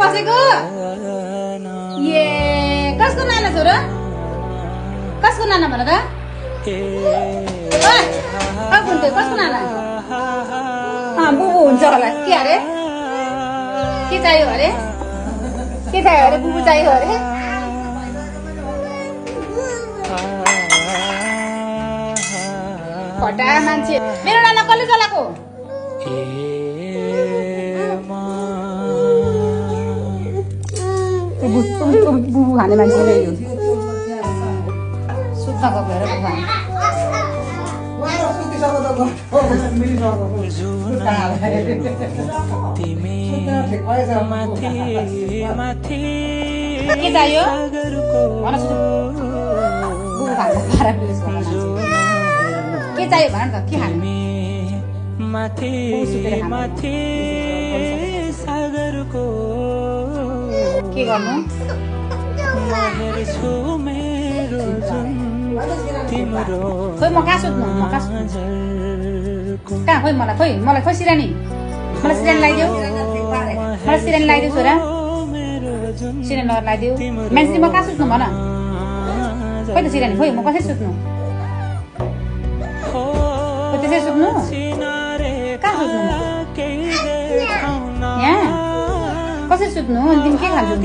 बसेको ए कसको नाना छोरो कसको नाना भन त कसको नाना बुबु हुन्छ होला के अरे के चाहियो अरे बुबु चाहियो अरे फटा मान्छे मेरो नाना कसले चलाएको बुबु खाने मान्छे सुत्न गएर के चाहियो के चाहियो भन त के खाने के गर्नु खोइ म कहाँ सुत्नु कहाँ खोइ मलाई खोइ सिरानी लगाइदेऊ मलाई सिरानी लगाइदेऊ छोरा सिरानी लगाइदेऊ मान्छे म कहाँ सुत्नु भन खोइ त सिरानी खोइ म कसरी सुत्नु त्यसरी सुत्नु कहाँ सुत्नु यहाँ कसरी सुत्नु अनि तिमी के खान्छौ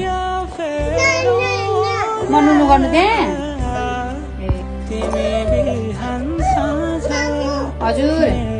म नुनु गर्नु त्यहाँ हजुर